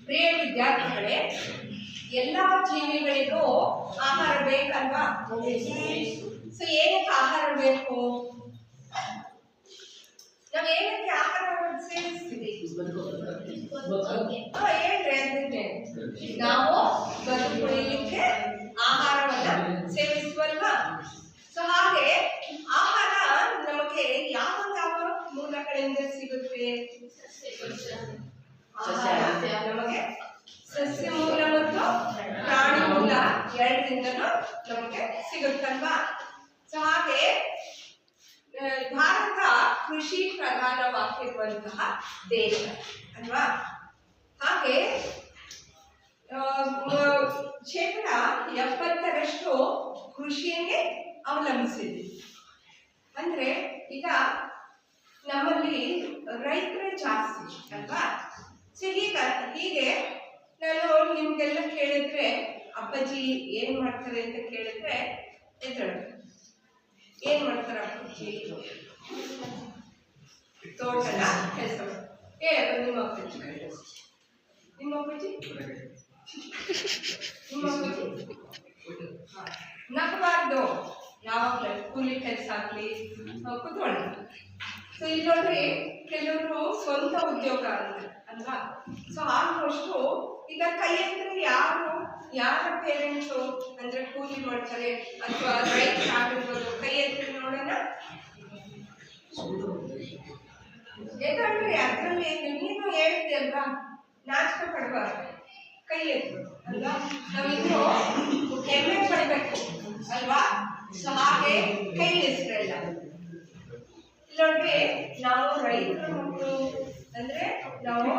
ಪ್ರಿಯ ವಿದ್ಯಾರ್ಥಿಗಳೇ, ಎಲ್ಲ ಜೀವಿಗಳಿಗೂ ಆಹಾರ ಬೇಕಲ್ವಾ? ಸೊ ಏನಕ್ಕೆ ಆಹಾರ ಬೇಕು? ನಾವು ಏನಕ್ಕೆ ಆಹಾರ ಸೇವಿಸ್ತೀವಿ? ಹೇಳ್ರಿ ಅಂದ್ರೆ ನಾವು ಬದುಕುಳಿಲಿಕ್ಕೆ ಆಹಾರವನ್ನ ಸೇವಿಸುವಲ್ವಾ? ಸೊ ಹಾಗೆ ಆಹಾರ ನಮಗೆ ಯಾವ ಯಾವ ಮೂಲಗಳಿಂದ ಸಿಗುತ್ತೆ? ನಮಗೆ ಸಸ್ಯ ಮೂಲ ಮತ್ತು ಪ್ರಾಣಿ ಮೂಲ ಎರಡರಿಂದನೂ ನಮಗೆ ಸಿಗುತ್ತಲ್ವಾ? ಸೊ ಹಾಗೆ ಭಾರತ ಕೃಷಿ ಪ್ರಧಾನವಾಗಿರುವಂತಹ ದೇಶ ಅಲ್ವಾ? ಹಾಗೆ 70% ಕೃಷಿಯನ್ನೇ ಅವಲಂಬಿಸಿದೆ. ಅಂದ್ರೆ ಈಗ ನಮ್ಮಲ್ಲಿ ರೈತರೇ ಜಾಸ್ತಿ ಅಲ್ವಾ? ಸೊ ಹೀಗೆ ನಾನು ನಿಮ್ಗೆಲ್ಲ ಕೇಳಿದ್ರೆ ಅಪ್ಪಾಜಿ ಏನ್ ಮಾಡ್ತಾರೆ ಅಂತ ಕೇಳಿದ್ರೆ ಏನ್ ಮಾಡ್ತಾರ ಅಪ್ಪಾಜಿ? ತೋಟದ ಕೆಲಸ. ನಿಮ್ಮ ಅಪ್ಪಾಜಿ ನಗಬಾರ್ದು, ಯಾವಾಗಲೂ ಕೂಲಿ ಕೆಲಸ ಆಗ್ಲಿ ಕೂತ್ಕೊಳ್ಳಿ. ಸೊ ಇಲ್ಲಿ ನೋಡ್ರಿ, ಕೆಲವರು ಸ್ವಂತ ಉದ್ಯೋಗ ಅಂತ ಅಲ್ವಾ? ಸೊ ಆಲ್ಮೋಸ್ಟು ಈಗ ಕೈ ಎತ್ತರೆ ಯಾರ ಪೇರೆಂಟ್ಸು ಅಂದ್ರೆ ಕೂಲಿ ಮಾಡ್ತಾರೆ ಅಥವಾ ರೈತ ಆಗಿರ್ಬೋದು, ಕೈ ಎತ್ತರೆ ನೋಡೋಣ. ಯಾಕಂದ್ರೆ ಅದರಲ್ಲಿ ನೀನು ಹೇಳ್ತಿ ಅಲ್ವಾ, ನಾಚಿಕೆ ಪಡಬಾರ್ದು, ಕೈ ಎತ್ತು ಅಲ್ವಾ? ನಾವಿನ್ನು ಹೆಮ್ಮೆ ಪಡಬೇಕು ಅಲ್ವಾ? ಸೊ ಹಾಗೆ ಕೈ ಹೆಸರೆಲ್ಲ ನೋಡ್ರಿ, ನಾವು ರೈತರ ಮಕ್ಕಳು ಅಂದ್ರೆ ನಾವು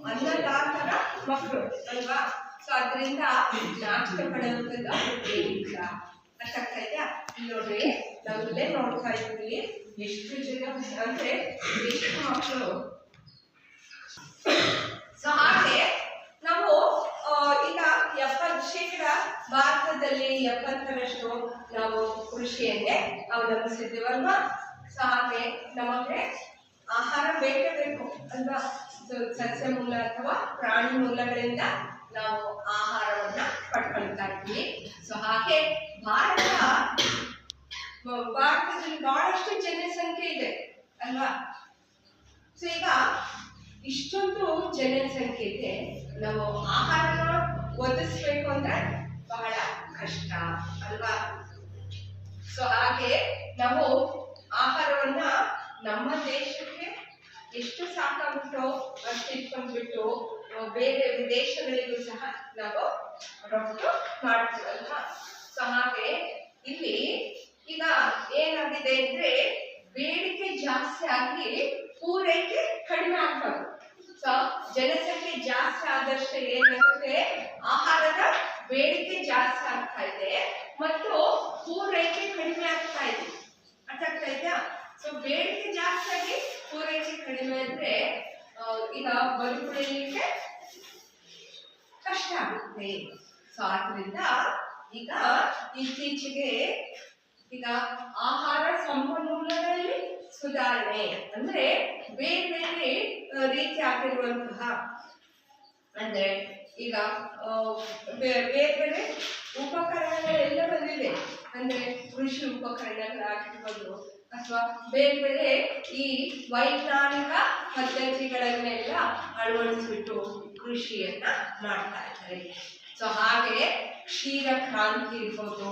ಅನ್ನದಾತರ ಮಕ್ಕಳು ಅಲ್ವಾ? ಸೊ ಅದರಿಂದ ನಾಚಿಕೆ ಪಡೆಯುವಂಥದ್ದು ಏನಿಲ್ಲ. ಅರ್ಥ ಆಗ್ತಾ ಇದೆಯಾ? ನೋಡ್ರಿ, ನಾವಿಲ್ಲೇ ನೋಡ್ತಾ ಇದ್ದೀವಿ ಎಷ್ಟು ಜನ ಅಂದ್ರೆ ಎಷ್ಟು ಮಕ್ಕಳು. ಸೊ ಹಾಗೆ ನಾವು ಈಗ 70% ಭಾರತದಲ್ಲಿ 70% ನಾವು ಕೃಷಿಯನ್ನೇ ಅವಲಂಬಿಸಿದ್ದೀವಲ್ವಾ? ಸೊ ಹಾಗೆ ನಮಗೆ ಆಹಾರ ಬೇಕೇ ಬೇಕು ಅಲ್ವಾ? ಸಸ್ಯ ಮೂಲ ಅಥವಾ ಪ್ರಾಣಿ ಮೂಲಗಳಿಂದ ನಾವು ಆಹಾರವನ್ನ ಪಡ್ಕೊಳ್ತಾ ಇದ್ವಿ. ಸೊ ಹಾಗೆ ಭಾರತದಲ್ಲಿ ಬಹಳಷ್ಟು ಜನಸಂಖ್ಯೆ ಇದೆ ಅಲ್ವಾ? ಸೊ ಈಗ ಇಷ್ಟೊಂದು ಜನಸಂಖ್ಯೆ ಇದೆ, ನಾವು ಆಹಾರನ ಒದಗಿಸ್ಬೇಕು ಅಂದ್ರೆ ಬಹಳ ಕಷ್ಟ ಅಲ್ವಾ? ಸೊ ಹಾಗೆ ನಾವು ಆಹಾರವನ್ನ ನಮ್ಮ ದೇಶಕ್ಕೆ ಎಷ್ಟು ಸಾಕಾಗುತ್ತೋ ಅಷ್ಟು ಇಟ್ಕೊಂಡ್ಬಿಟ್ಟು ಬೇರೆ ವಿದೇಶಗಳಿಗೂ ಸಹ ನಾವು ರಫ್ತು ಮಾಡ್ತೀವಲ್ವಾ? ಸೊ ಹಾಗೆ ಇಲ್ಲಿ ಈಗ ಏನಾಗಿದೆ ಅಂದ್ರೆ ಬೇಡಿಕೆ ಜಾಸ್ತಿ ಆಗಿ ಪೂರೈಕೆ ಕಡಿಮೆ ಆಗ್ತದೆ. ಸೊ ಜನಸಂಖ್ಯೆ ಜಾಸ್ತಿ ಆದಷ್ಟು ಏನಾಗುತ್ತೆ, ಆಹಾರದ ಬೇಡಿಕೆ ಜಾಸ್ತಿ ಆಗ್ತಾ ಇದೆ ಮತ್ತು ಪೂರೈಕೆ ಕಡಿಮೆ ಆಗ್ತಾ ಇದೆ. ಅರ್ಥ ಆಗ್ತಾ ಇದೆಯಾ? ಸೊ ಬೇಡಿಕೆ ಜಾಸ್ತಿ ಆಗಿ ಪೂರೈಕೆ ಕಡಿಮೆ ಅಂದ್ರೆ ಈಗ ಬದುಕುಳಿಲಿಕ್ಕೆ ಕಷ್ಟ ಆಗುತ್ತೆ. ಸೊ ಆದ್ರಿಂದ ಈಗ ಇತ್ತೀಚೆಗೆ ಈಗ ಆಹಾರ ಸಂಪನ್ಮೂಲಗಳಲ್ಲಿ ಸುಧಾರಣೆ ಅಂದ್ರೆ ಬೇರೆ ಬೇರೆ ರೀತಿ ಆಗಿರುವಂತಹ ಅಂದ್ರೆ ಈಗ ಬೇರೆ ಬೇರೆ ಉಪಕರಣಗಳೆಲ್ಲ ಬಂದಿದೆ. ಅಂದ್ರೆ ಕೃಷಿ ಉಪಕರಣಗಳಾಗಿರ್ಬೋದು ಅಥವಾ ಬೇರೆ ಬೇರೆ ಈ ವೈಜ್ಞಾನಿಕ ಪದ್ಧತಿಗಳನ್ನೆಲ್ಲ ಅಳವಡಿಸ್ಬಿಟ್ಟು ಕೃಷಿಯನ್ನ ಮಾಡ್ತಾ ಇದ್ದಾರೆ. ಸೊ ಹಾಗೆ ಕ್ಷೀರ ಕ್ರಾಂತಿ ಇರ್ಬೋದು,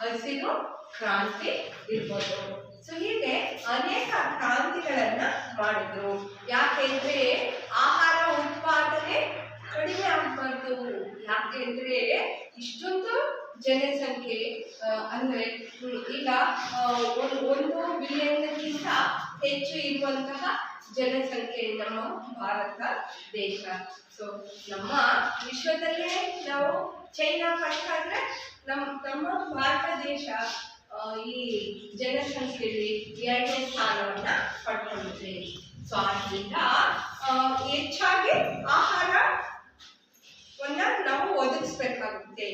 ಹಸಿರು ಕ್ರಾಂತಿ ಇರ್ಬೋದು. ಸೊ ಹೀಗೆ ಅನೇಕ ಕ್ರಾಂತಿಗಳನ್ನ ಮಾಡಿದ್ರು. ಯಾಕೆಂದ್ರೆ ಆಹಾರ ಉತ್ಪಾದನೆ ಕಡಿಮೆ ಆಗ್ಬಾರ್ದು. ಯಾಕೆಂದ್ರೆ ಇಷ್ಟೊಂದು ಜನಸಂಖ್ಯೆ ಅಂದ್ರೆ ಈಗ 1 ಬಿಲಿಯನ್ಗಿಂತ ಹೆಚ್ಚು ಇರುವಂತಹ ಜನಸಂಖ್ಯೆ ನಮ್ಮ ಭಾರತ ದೇಶ. ಸೊ ನಮ್ಮ ವಿಶ್ವದಲ್ಲೇ ನಾವು ಚೈನಾ ಫಸ್ಟ್ ಆದ್ರೆ ನಮ್ಮ ಭಾರತ ದೇಶ ಈ ಜನಸಂಖ್ಯೆಯಲ್ಲಿ 2ನೇ ಸ್ಥಾನವನ್ನ ಪಡ್ಕೊಂಡಿದೆ. ಸೊ ಆದ್ರಿಂದ ಹೆಚ್ಚಾಗಿ ಆಹಾರವನ್ನ ನಾವು ಒದಗಿಸ್ಬೇಕಾಗುತ್ತೆ.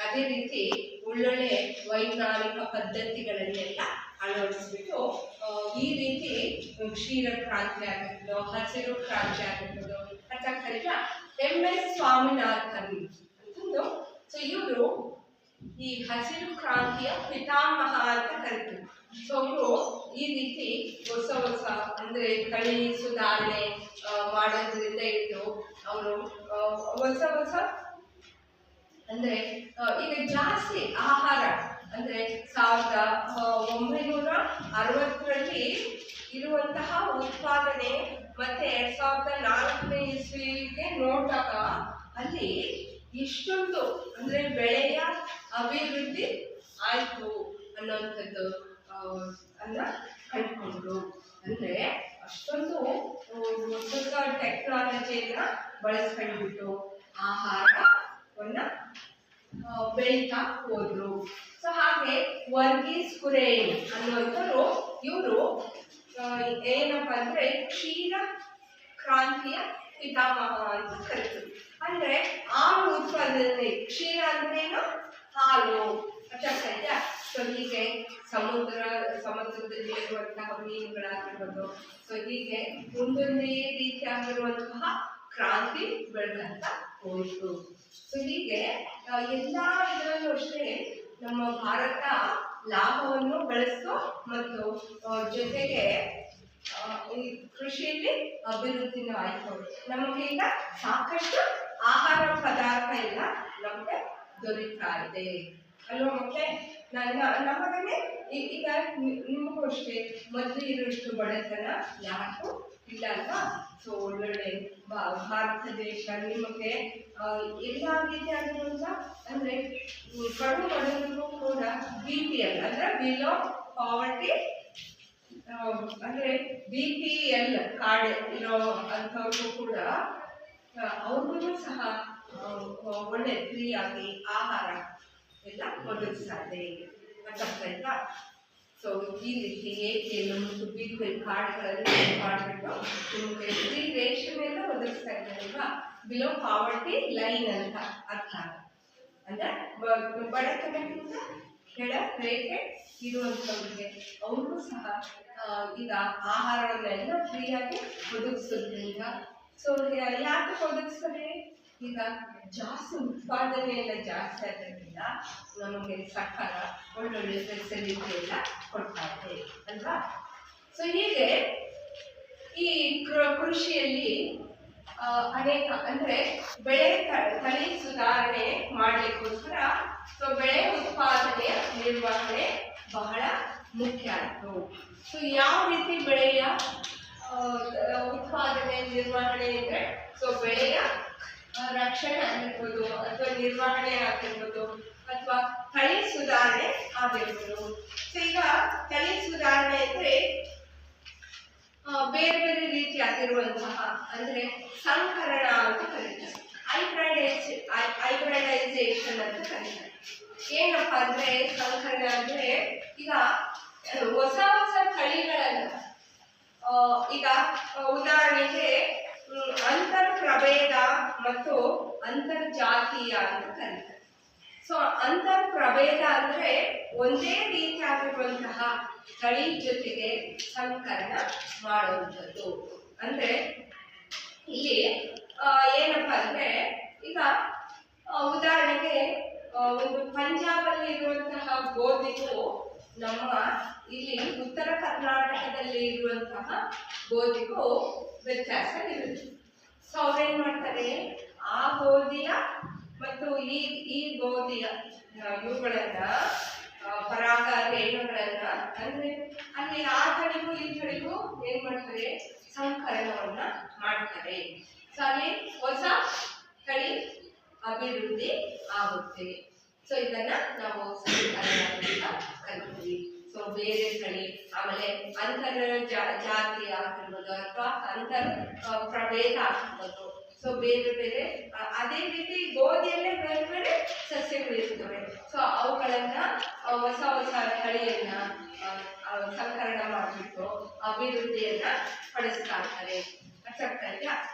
ಅದೇ ರೀತಿ ಒಳ್ಳೊಳ್ಳೆ ವೈಜ್ಞಾನಿಕ ಪದ್ಧತಿಗಳನ್ನೆಲ್ಲ ಅಳವಡಿಸ್ಬಿಟ್ಟು ಈ ರೀತಿ ಕ್ಷೀರ ಕ್ರಾಂತಿ ಆಗಿರ್ಬೋದು, ಹಸಿರು ಕ್ರಾಂತಿ ಆಗಿರ್ಬೋದು, ಅರ್ಥ ಆಗ್ತಾ MS ಸ್ವಾಮಿನಾಥನ್ ಅಂತಂದು. ಸೊ ಇವರು ಈ ಹಸಿರು ಕ್ರಾಂತಿಯ ಪಿತಾಮಹ ಅಂತ ಕರಿತೀವಿ. ಸೊ ಅವರು ಈ ರೀತಿ ಹೊಸ ಹೊಸ ಅಂದ್ರೆ ತಳಿ ಸುಧಾರಣೆ ಮಾಡೋದ್ರಿಂದ ಇಟ್ಟು ಅವರು ಹೊಸ ಹೊಸ ಅಂದ್ರೆ ಈಗ ಜಾಸ್ತಿ ಆಹಾರ ಅಂದ್ರೆ 1960ರಲ್ಲಿ ಇರುವಂತಹ ಉತ್ಪಾದನೆ ಮತ್ತೆ 2004ನೇ ಇಸ್ವಿಗೆ ನೋಡಿದಾಗ ಅಲ್ಲಿ ಇಷ್ಟೊಂದು ಅಂದ್ರೆ ಬೆಳೆಯ ಅಭಿವೃದ್ಧಿ ಆಯ್ತು ಅನ್ನೋಂಥದ್ದು ಅನ್ನ ಕಂಡುಕೊಂಡ್ರು. ಅಂದ್ರೆ ಅಷ್ಟೊಂದು ಹೊಸ ಟೆಕ್ನಾಲಜಿಯನ್ನ ಬಳಸ್ಕೊಂಡ್ಬಿಟ್ಟು ಆಹಾರವನ್ನ ಬೆಳೀತಾ ಹೋದ್ರು. ಸೊ ಹಾಗೆ ವರ್ಗೀಸ್ ಕುರೇನ್ ಅನ್ನುವಂಥವ್ರು ಇವರು ಏನಪ್ಪಾ ಅಂದ್ರೆ ಕ್ಷೀರ ಕ್ರಾಂತಿಯ ಪಿತಾಮಹ ಅಂತ ಕರಿತೀವಿ. ಅಂದ್ರೆ ಹಾಲು ಉತ್ಪಾದನೆ, ಕ್ಷೀರ ಅಂದ್ರೇನು ಹಾಲು ಅರ್ಥ. ಸೊ ಹೀಗೆ ಸಮುದ್ರದಲ್ಲಿ ಇರುವಂತಹ ಮೀನುಗಳಾಗಿರ್ಬೋದು. ಸೊ ಹೀಗೆ ಒಂದೊಂದೇ ರೀತಿಯಾಗಿರುವಂತಹ ಕ್ರಾಂತಿ ಬೆಳೆದಂತ ಹೋಯಿತು. ಸೊ ಹೀಗೆ ಎಲ್ಲಾ ಇದರಲ್ಲೂ ಅಷ್ಟೇ ನಮ್ಮ ಭಾರತ ಲಾಭವನ್ನು ಗಳಿಸೋ ಮತ್ತು ಜೊತೆಗೆ ಈ ಕೃಷಿಯಲ್ಲಿ ಅಭಿವೃದ್ಧಿನೂ ಆಯ್ತು. ನಮಗೆ ಈಗ ಸಾಕಷ್ಟು ಆಹಾರ ಪದಾರ್ಥ ಎಲ್ಲ ನಮಗೆ ದೊರೀತಾ ಇದೆ ಅಲ್ವಾ ಮಕ್ಕಳೇ? ನಮಗನೇ ಈಗ ನಿಮಗೂ ಅಷ್ಟೇ ಮೊದಲು ಇರುವಷ್ಟು ಬಡತನ ಯಾರಿಗೂ ಇಲ್ಲ ಅಲ್ವಾ? ಸೊ ಒಳ್ಳೊಳ್ಳೆ ಭಾರತ ದೇಶ ನಿಮಗೆ ಎಲ್ಲ ರೀತಿಯಾಗಿರುವಂತ ಅಂದ್ರೆ ಕಡು ಬಡವರಿಗೂ ಕೂಡ BPL ಅಂದ್ರೆ ಬಿಲೋ ಪಾವರ್ಟಿ ಅಂದ್ರೆ BPL ಕಾರ್ಡ್ ಇರೋ ಅಂಥವ್ರಿಗೂ ಕೂಡ ಅವ್ರಿಗೂ ಸಹ ಒಳ್ಳೆ ಫ್ರೀಯಾಗಿ ಆಹಾರ ಎಲ್ಲ ಒದಗಿಸ್ತಾ ಇದೆ ಅಂತ. ಸೊ ಈ ರೀತಿ ATM ಮತ್ತು BPL ಕಾರ್ಡ್ಗಳಲ್ಲಿ ಮಾಡಿಬಿಟ್ಟು ನಿಮಗೆ ಫ್ರೀ ರೇಷನ್ ಎಲ್ಲ ಒದಗಿಸ್ತಾ ಇದ್ದಾರಲ್ವಾ? ಬಿಲೋ ಪಾವರ್ಟಿ ಲೈನ್ ಅಂತ ಅರ್ಥ. ಅಂದ್ರೆ ಬಡತನಕ್ಕಿಂತ ಕೆಳ ರೇಖೆ ಇರುವಂಥವ್ರಿಗೆ ಅವ್ರಿಗೂ ಸಹ ಈಗ ಆಹಾರವನ್ನೆಲ್ಲ ಫ್ರೀಯಾಗಿ ಒದಗಿಸೋದ್ರಿಂದ. ಸೊ ಯಾಕೆ ಒದಗಿಸ್ತಾರೆ? ಈಗ ಜಾಸ್ತಿ ಉತ್ಪಾದನೆ ಎಲ್ಲ ಜಾಸ್ತಿ ಆಗೋದ್ರಿಂದ ನಮಗೆ ಸರ್ಕಾರ ಒಳ್ಳೊಳ್ಳೆ ಫೆಸಿಲಿಟಿ ಎಲ್ಲ ಕೊಡ್ತಾ ಇದೆ ಅಲ್ವಾ? ಸೊ ಹೀಗೆ ಈ ಕೃಷಿಯಲ್ಲಿ ಅನೇಕ ಅಂದ್ರೆ ಬೆಳೆ ತಳಿ ಸುಧಾರಣೆ ಮಾಡಲಿಕ್ಕೋಸ್ಕರ ಸೊ ಬೆಳೆ ಉತ್ಪಾದನೆಯ ನಿರ್ವಹಣೆ ಬಹಳ ಮುಖ್ಯ ಆಯಿತು. ಸೊ ಯಾವ ರೀತಿ ಬೆಳೆಯ ಉತ್ಪಾದನೆ ನಿರ್ವಹಣೆ ಅಂದ್ರೆ ಸೊ ಬೆಳೆಯ ರಕ್ಷಣೆ ಆಗಿರ್ಬೋದು ಅಥವಾ ನಿರ್ವಹಣೆ ಆಗಿರ್ಬೋದು ಅಥವಾ ತಳಿ ಸುಧಾರಣೆ ಆಗಿರ್ಬೋದು. ಸೊ ಈಗ ತಳಿ ಸುಧಾರಣೆ ಅಂದ್ರೆ ಬೇರೆ ಬೇರೆ ರೀತಿಯಾಗಿರುವಂತಹ ಅಂದ್ರೆ ಸಂಕರಣ ಅಂತ ಕರೀತಾರೆ, ಹೈಬ್ರಿಡೈಸೇಷನ್ ಅಂತ ಕರೀತಾರೆ. ಏನಪ್ಪ ಅಂದ್ರೆ ಸಂಕರಣ ಅಂದ್ರೆ ಈಗ ಹೊಸ ಹೊಸ ತಳಿಗಳನ್ನ ಈಗ ಉದಾಹರಣೆಗೆ ಅಂತರ್ ಪ್ರಭೇದ ಮತ್ತು ಅಂತರ್ಜಾತೀಯ ಅಂತ ಕರೀತಾರೆ. ಸೊ ಅಂತರ್ ಪ್ರಭೇದ ಅಂದ್ರೆ ಒಂದೇ ರೀತಿಯಾಗಿರುವಂತಹ ತಳಿ ಜೊತೆಗೆ ಸಂಕರಣ ಮಾಡುವಂಥದ್ದು. ಅಂದ್ರೆ ಇಲ್ಲಿ ಏನಪ್ಪಾ ಅಂದ್ರೆ ಈಗ ಉದಾಹರಣೆಗೆ ಒಂದು ಪಂಜಾಬಲ್ಲಿ ಇರುವಂತಹ ಗೋಧಿಗೂ ನಮ್ಮ ಇಲ್ಲಿ ಉತ್ತರ ಕರ್ನಾಟಕದಲ್ಲಿ ಇರುವಂತಹ ಗೋಧಿಗೂ ವ್ಯತ್ಯಾಸ ಇರುತ್ತೆ. ಸೊ ಅವ್ರೇನ್ ಮಾಡ್ತಾರೆ, ಆ ಗೋಧಿಯ ಮತ್ತು ಈ ಗೋಧಿಯ ಇವುಗಳನ್ನ ಪರಾಗ ರೇಣುಗಳನ್ನ ಅಂದ್ರೆ ಅಲ್ಲಿ ಆ ತಳಿಗೂ ಈ ತಳಿಗೂ ಏನ್ ಮಾಡ್ತಾರೆ, ಸಂಕಲನವನ್ನ ಮಾಡ್ತಾರೆ. ಸೊ ಅಲ್ಲಿ ಹೊಸ ತಳಿ ಅಭಿವೃದ್ಧಿ ಆಗುತ್ತೆ. ಸೊ ಇದನ್ನ ನಾವು ಸಂಕಲನ ಅಂತ ಕರಿತೀವಿ. ಸೊ ಬೇರೆ ತಳಿ, ಆಮೇಲೆ ಅಂತರ ಜಾತಿ ಆಗಿರ್ಬೋದು ಅಥವಾ ಅಂತರ್ ಪ್ರಭೇದ ಆಗಿರ್ಬೋದು. ಸೊ ಬೇರೆ ಬೇರೆ ಅದೇ ರೀತಿ ಗೋಧಿಯಲ್ಲೇ ಬೇರೆ ಬೇರೆ ಸಸ್ಯಗಳಿರ್ತವೆ. ಸೊ ಅವುಗಳನ್ನ ಹೊಸ ಹೊಸ ತಳಿಯನ್ನ ಸಂಕಲನ ಮಾಡಿಬಿಟ್ಟು ಅಭಿವೃದ್ಧಿಯನ್ನ ಪಡಿಸ್ತಾ ಇರ್ತಾರೆ.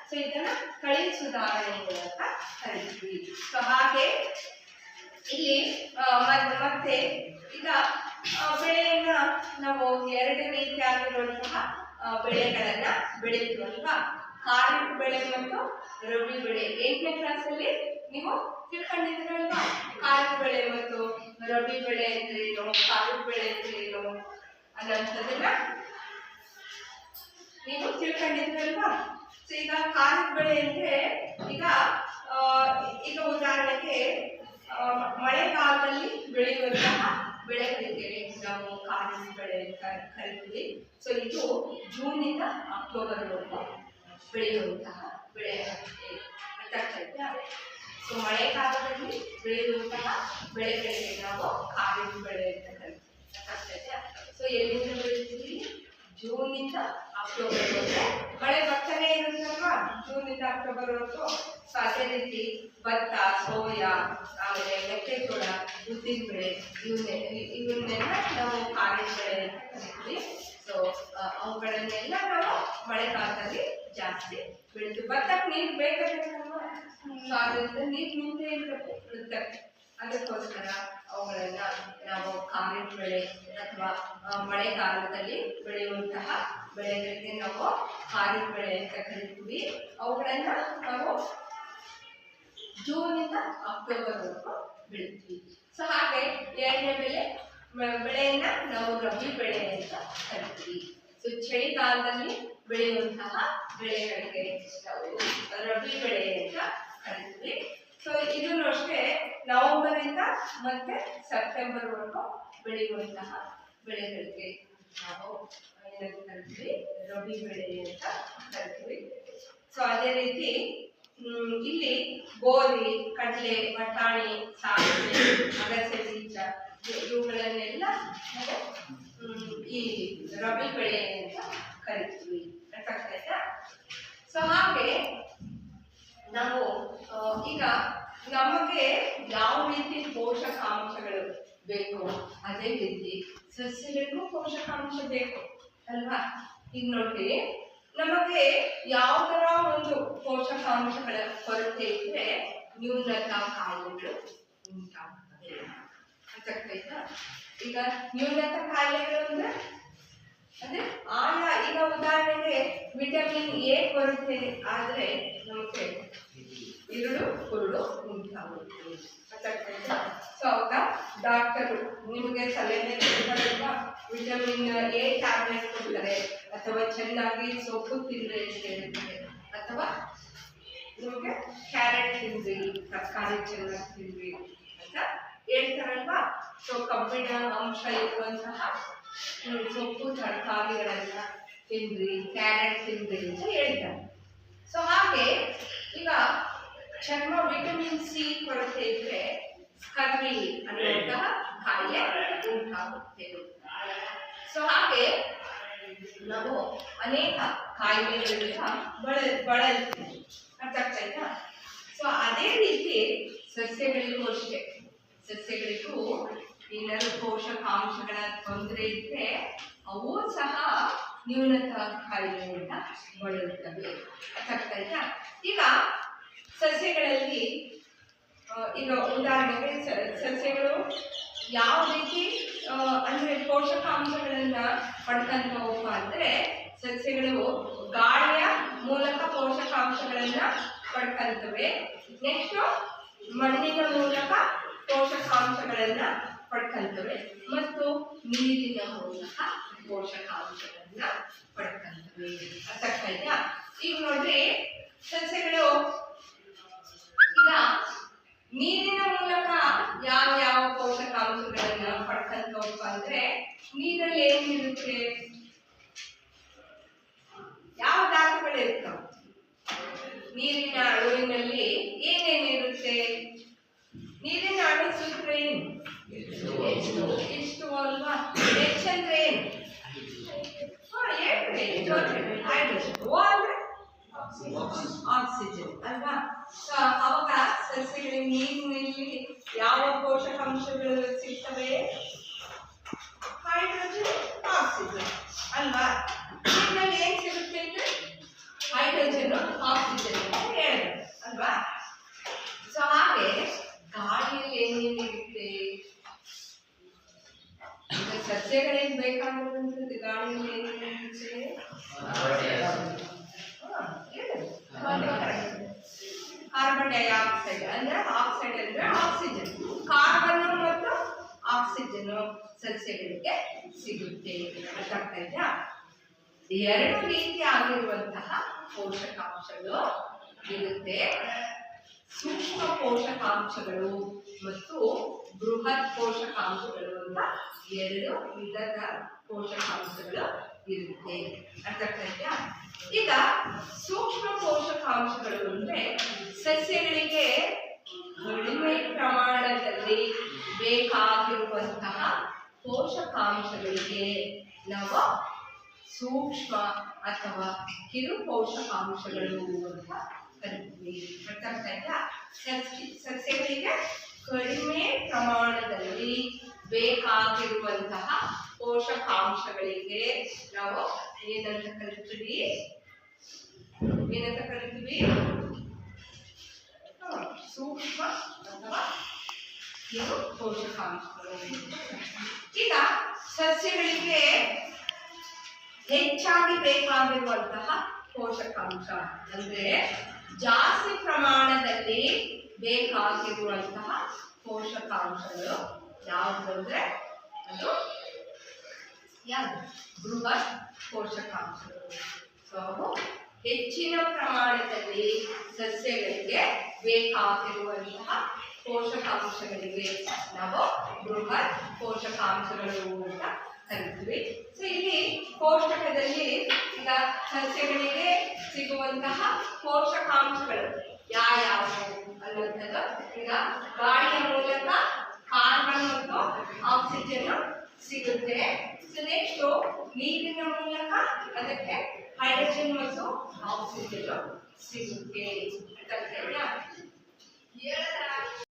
ಸೊ ಇದನ್ನ ತಳಿ ಸುಧಾರಣೆ ಅಂತ ಕರಿತೀವಿ. ಸೊ ಹಾಗೆ ಇಲ್ಲಿ ಮತ್ತೆ ಈಗ ಬೆಳೆಯನ್ನ ನಾವು ಎರಡು ರೀತಿಯಾಗಿರುವಂತಹ ಬೆಳೆಗಳನ್ನ ಬೆಳಿತೀವಲ್ವಾ? ಖಾರಿಫ್ ಬೆಳೆ ಮತ್ತು ರಬಿ ಬೆಳೆ 8ನೇ ಕ್ಲಾಸಲ್ಲಿ ನೀವು ತಿಳ್ಕೊಂಡಿದ್ದೀರಲ್ವಾ? ಖಾರಿಫ್ ಬೆಳೆ ಮತ್ತು ರಬಿ ಬೆಳೆ ಅಂದ್ರೆ ಏನು, ಖಾರಿಫ್ ಬೆಳೆ ಅಂದ್ರೆ ಏನು ಅನ್ನೋಂಥದ್ದನ್ನ ನೀವು ತಿಳ್ಕೊಂಡಿದ್ದೀರಲ್ವಾ? ಸೊ ಈಗ ಖಾರಿಫ್ ಬೆಳೆ ಅಂದ್ರೆ ಈಗ ಈಗ ಉದಾಹರಣೆಗೆ ಮಳೆಗಾಲದಲ್ಲಿ ಬೆಳೆಯುವಂತಹ ಬೆಳೆಗಳಿಗೆ ನಾವು ಖಾರಿಫ್ ಬೆಳೆ ಅಂತ ಕರಿತೀವಿ. ಸೊ ಇದು ಜೂನಿಂದ ಅಕ್ಟೋಬರ್ವರೆಗೂ ಬೆಳೆಯುವಂತಹ ಬೆಳೆ ಗೊತ್ತಾಗ್ತಾ. ಸೊ ಮಳೆಗಾಲದಲ್ಲಿ ಬೆಳೆಯುವಂತಹ ಬೆಳೆಗಳಿಗೆ ನಾವು ಖಾರಿಫ್ ಬೆಳೆ ಅಂತ ಕರಿತೀವಿ. ಸೊ ಎಲ್ಲಿಂದ ಬೆಳೆಯುತ್ತೀವಿ? ಜೂನಿಂದ ಅಕ್ಟೋಬರ್ವರೆಗೂ ಮಳೆ ಬರ್ತಾನೆ ಇರುತ್ತಲ್ವಾ, ಜೂನಿಂದ ಅಕ್ಟೋಬರ್ವರೆಗೂ. ಸೊ ಅದೇ ರೀತಿ ಭತ್ತ, ಸೋಯಾ, ಆಮೇಲೆ ಮೆಕ್ಕೆಜೋಳ, ಉದ್ದಿನ ಬೆಳೆ ಇವನ್ನೆಲ್ಲ ನಾವು ಖಾರಿಫ್ ಬೆಳೆ ಅಂತ ಕರಿತೀವಿ. ಸೊ ಅವುಗಳನ್ನೆಲ್ಲ ನಾವು ಮಳೆಗಾಲದಲ್ಲಿ ಜಾಸ್ತಿ ಬೆಳಿತೀವಿ. ಭತ್ತಕ್ಕೆ ನೀರು ಬೇಕಾಗಲ್ವಾ? ಸೊ ಅದರಿಂದ ನೀರು ನಿಂತೇ ಇರುತ್ತೆ. ಅದಕ್ಕೋಸ್ಕರ ಅವುಗಳನ್ನ ನಾವು ಖಾರಿಫ್ ಬೆಳೆ ಅಥವಾ ಮಳೆಗಾಲದಲ್ಲಿ ಬೆಳೆಯುವಂತಹ ಬೆಳೆಗಳಿಗೆ ನಾವು ಖಾರಿಫ್ ಬೆಳೆ ಅಂತ ಕರಿತೀವಿ. ಅವುಗಳನ್ನ ನಾವು ಜೂನಿಂದ ಅಕ್ಟೋಬರ್ವರೆಗೂ ಬೆಳಿತೀವಿ. ಸೊ ಹಾಗೆ ಎರಡನೇ ಬೆಳೆಯನ್ನ ನಾವು ರಬಿ ಬೆಳೆ ಅಂತ ಕರಿತೀವಿ. ಸೊ ಚಳಿಗಾಲದಲ್ಲಿ ಬೆಳೆಯುವಂತಹ ಬೆಳೆಗಳಿಗೆ ನಾವು ರಬಿ ಬೆಳೆ ಅಂತ ಕರಿತೀವಿ. ಸೊ ಇದನ್ನು ಅಷ್ಟೇ ನವೆಂಬರ್ ಇಂದ ಮತ್ತೆ ಸೆಪ್ಟೆಂಬರ್ ವರೆಗೂ ಬೆಳೆಯುವಂತಹ ಬೆಳೆಗಳಿಗೆ ನಾವು ಏನಂತ ಕರಿತೀವಿ? ರಬಿ ಬೆಳೆ ಅಂತ ಕರಿತೀವಿ. ಸೊ ಅದೇ ರೀತಿ ಇಲ್ಲಿ ಗೋಧಿ, ಕಡಲೆ, ಬಟಾಣಿ, ಸಾಸಿವೆ, ಅಗಸೆ ಬೀಜ ಇವುಗಳನ್ನೆಲ್ಲ ನಾವು ಈ ರಬಿ ಬೆಳೆ ಅಂತ ಕರಿತೀವಿ. ಅರ್ಥಾಗ್ತಾಯ್ತಾ? ಸೊ ಹಾಗೆ ನಾವು ಈಗ ನಮಗೆ ಯಾವ ರೀತಿ ಪೋಷಕಾಂಶಗಳು ಬೇಕು ಅದೇ ರೀತಿ ಸಸ್ಯಗಳಿಗೂ ಪೋಷಕಾಂಶ ಬೇಕು ಅಲ್ವಾ? ಈಗ ನೋಡಿ, ನಮಗೆ ಯಾವುದರ ಒಂದು ಪೋಷಕಾಂಶಗಳ ಕೊರತೆ ಇದ್ರೆ ನ್ಯೂನತಾ ಕಾಯಿಲೆಗಳು ಉಂಟಾಗ್ತವೆ. ಅರ್ಥಾಗ್ತಾಯ್ತಾ? ಈಗ ನ್ಯೂನತಾ ಕಾಯಿಲೆಗಳು ಅಂದ್ರೆ ಆಯಾ ಈಗ ಉದಾಹರಣೆಗೆ ವಿಟಮಿನ್ ಎ ಕೊರತೆ ಆದ್ರೆ ನಮಗೆ ಇರುಳು ಕುರುಳು ಉಂಟಾಗುತ್ತೆ. ಸೊ ಅವಾಗ ಡಾಕ್ಟರು ನಿಮಗೆ ಸಲಹೆ ಕೊಡ್ತಾರಲ್ವಾ, ವಿಟಮಿನ್ ಎ ಟ್ಯಾಬ್ಲೆಟ್ ಕೊಡ್ತಾರೆ, ಅಥವಾ ಚೆನ್ನಾಗಿ ಸೊಪ್ಪು ತಿಂದ್ರೆ ಅಂತ ಹೇಳ್ತಾರೆ, ಅಥವಾ ನಿಮಗೆ ಕ್ಯಾರೆಟ್ ತಿನ್ರಿ, ತರಕಾರಿ ಚೆನ್ನಾಗಿ ತಿನ್ರಿ ಅಂತ ಹೇಳ್ತಾರಲ್ವಾ. ಸೊ ಕಬ್ಬಿಣ ಅಂಶ ಇರುವಂತಹ ಸೊಪ್ಪು ತರಕಾರಿಗಳೆಲ್ಲ ತಿನ್ರಿ, ಕ್ಯಾರೆಟ್ ತಿನ್ರಿ ಅಂತ ಹೇಳ್ತಾರೆ. ಸೊ ಹಾಗೆ ಈಗ ಚರ್ಮ ವಿಟಮಿನ್ ಸಿ ಕೊರತೆ ಇದ್ರೆ ಸ್ಕರ್ವಿ ಅನ್ನುವಂತಹ ಕಾಯಿಲೆ ಉಂಟಾಗುತ್ತೆ. ಸೊ ಹಾಗೆ ನಾವು ಅನೇಕ ಕಾಯಿಲೆಗಳಿಂದ ಬಳಲ್ತೀವಿ. ಅರ್ಥ ಆಗ್ತಾಯ್ತಾ? ಸೊ ಅದೇ ರೀತಿ ಸಸ್ಯಗಳಿಗೂ ಅಷ್ಟೇ, ಸಸ್ಯಗಳಿಗೂ ಏನಾದ್ರು ಪೋಷಕಾಂಶಗಳ ತೊಂದರೆ ಇದ್ರೆ ಅವು ಸಹ ನ್ಯೂನತಾ ಕಾಯಿಲೆಯಿಂದ ಬಳಲುತ್ತವೆ. ಅರ್ಥ ಆಗ್ತಾಯ್ತಾ? ಈಗ ಸಸ್ಯಗಳಲ್ಲಿ ಈಗ ಉದಾಹರಣೆಗೆ ಸಸ್ಯಗಳು ಯಾವ ರೀತಿ ಅಂದ್ರೆ ಪೋಷಕಾಂಶಗಳನ್ನ ಪಡ್ಕೊಂತವಪ್ಪ ಅಂದ್ರೆ, ಸಸ್ಯಗಳು ಗಾಳಿಯ ಮೂಲಕ ಪೋಷಕಾಂಶಗಳನ್ನ ಪಡ್ಕೊಂತವೆ. ನೆಕ್ಸ್ಟ್ ಮಣ್ಣಿನ ಮೂಲಕ ಪೋಷಕಾಂಶಗಳನ್ನ ಪಡ್ಕೊಂತವೆ ಮತ್ತು ನೀರಿನ ಮೂಲಕ ಪೋಷಕಾಂಶಗಳನ್ನ ಪಡ್ಕೊಂತವೆ. ಅರ್ಥ ಆಗ್ತಾಯ್ತಾ? ಈಗ ನೋಡ್ರಿ, ಸಸ್ಯಗಳು ಈಗ ನೀರಿನ ಮೂಲಕ ಯಾವ ಪೋಷಕಾಂಶಗಳನ್ನ ಪಡ್ಕೊಂತವಪ್ಪ ಅಂದ್ರೆ, ನೀರಲ್ಲಿ ಏನಿರುತ್ತೆ? ಯಾವ ಧಾತುಗಳಿರ್ತಾವ? ನೀರಿನ ಅಣುವಿನಲ್ಲಿ ಏನೇನಿರುತ್ತೆ? ನೀರಿನ ಅಣು ಸೂತ್ರ ಏನು? ಎಷ್ಟು ಅಲ್ವಾ? ಎಚ್ ಅಂದ್ರೆ ಏನು? ಆಕ್ಸಿಜನ್ ಅಲ್ವಾ? ಅವಾಗ ಸಸ್ಯಗಳಿಗೆ ನೀರಿನಲ್ಲಿ ಯಾವ ಪೋಷಕಾಂಶಗಳು ಸಿಗ್ತವೆ? ಹೈಡ್ರೋಜನ್, ಆಕ್ಸಿಜನ್ ಅಲ್ವಾ? ನೀರಿನಲ್ಲಿ ಏನ್ ಸಿಗುತ್ತೆ ಅಂದ್ರೆ ಹೈಡ್ರೋಜನ್, ಆಕ್ಸಿಜನ್ ಅಂತ ಹೇಳಿದ್ರು ಅಲ್ವಾ? ಸೊ ಹಾಗೆ ಗಾಳಿಯಲ್ಲಿ ಏನೇನಿರುತ್ತೆ? ಸಸ್ಯಗಳಿಗೆ ಬೇಕಾಗಿರುವಂಥದ್ದು ಗಾಳಿಯಲ್ಲಿ ಏನೇನಿರುತ್ತೆ? ಕಾರ್ಬನ್ ಡೈಆಕ್ಸೈಡ್ ಅಂದ್ರೆ ಆಕ್ಸೈಡ್ ಅಂದ್ರೆ ಆಕ್ಸಿಜನ್, ಕಾರ್ಬನ್ ಮತ್ತು ಆಕ್ಸಿಜನ್ ಸಸ್ಯಗಳಿಗೆ ಸಿಗುತ್ತೆ. ಅರ್ಥ ಆಗ್ತಾ ಇದೆಯಾ? ಎರಡು ರೀತಿಯಾಗಿರುವಂತಹ ಪೋಷಕಾಂಶಗಳು ಇರುತ್ತೆ. ಸೂಕ್ಷ್ಮ ಪೋಷಕಾಂಶಗಳು ಮತ್ತು ಬೃಹತ್ ಪೋಷಕಾಂಶಗಳು ಅಂತ ಎರಡು ವಿಧದ ಪೋಷಕಾಂಶಗಳು ಇರುತ್ತೆ. ಅರ್ಥ ಆಗ್ತಾ ಇದೆಯಾ? ಈಗ ಸೂಕ್ಷ್ಮ ಪೋಷಕಾಂಶಗಳು ಅಂದ್ರೆ ಸಸ್ಯಗಳಿಗೆ ಕಡಿಮೆ ಪ್ರಮಾಣದಲ್ಲಿ ಬೇಕಾಗಿರುವಂತಹ ಪೋಷಕಾಂಶಗಳಿಗೆ ನಾವು ಸೂಕ್ಷ್ಮ ಅಥವಾ ಕಿರು ಪೋಷಕಾಂಶಗಳು ಅಂತ ಕರಿತೀವಿ. ಅರ್ಥ ಆಗ್ತಾ ಇದೆಯಾ? ಸಸ್ಯಗಳಿಗೆ ಕಡಿಮೆ ಪ್ರಮಾಣದಲ್ಲಿ ಬೇಕಾಗಿರುವಂತಹ ಪೋಷಕಾಂಶಗಳಿಗೆ ನಾವು ಏನಂತ ಕರಿತೀವಿ? ಸೂಕ್ಷ್ಮ ಅಥವಾ ಕಿರು ಪೋಷಕಾಂಶಗಳು. ಈಗ ಸಸ್ಯಗಳಿಗೆ ಹೆಚ್ಚಾಗಿ ಬೇಕಾಗಿರುವಂತಹ ಪೋಷಕಾಂಶ ಅಂದ್ರೆ ಜಾಸ್ತಿ ಪ್ರಮಾಣದಲ್ಲಿ ಬೇಕಾಗಿರುವಂತಹ ಪೋಷಕಾಂಶಗಳು ಯಾವುದಂದ್ರೆ ಅದು ಯಾವುದು? ಬೃಹತ್ ಪೋಷಕಾಂಶಗಳು. ಸೊ ಹೆಚ್ಚಿನ ಪ್ರಮಾಣದಲ್ಲಿ ಸಸ್ಯಗಳಿಗೆ ಬೇಕಾಗಿರುವಂತಹ ಪೋಷಕಾಂಶಗಳಿಗೆ ನಾವು ಬೃಹತ್ ಪೋಷಕಾಂಶಗಳು ಅಂತ ಕರಿತೀವಿ. ಸೊ ಇಲ್ಲಿ ಕೋಷ್ಟಕದಲ್ಲಿ ಈಗ ಸಸ್ಯಗಳಿಗೆ ಸಿಗುವಂತಹ ಪೋಷಕಾಂಶಗಳು ಯಾವ್ಯಾವು ಅನ್ನುವಂಥದ್ದು, ಈಗ ಗಾಳಿಯ ಮೂಲಕ ಕಾರ್ಬನ್ ಮತ್ತು ಆಕ್ಸಿಜನ್ ಸಿಗುತ್ತೆ. ಸೊ ನೆಕ್ಸ್ಟ್ ನೀರಿನ ಮೂಲಕ ಅದಕ್ಕೆ ಹೈಡ್ರೋಜನ್ ಮತ್ತು ಆಕ್ಸಿಜನ್ ಸಿಗುತ್ತೆ.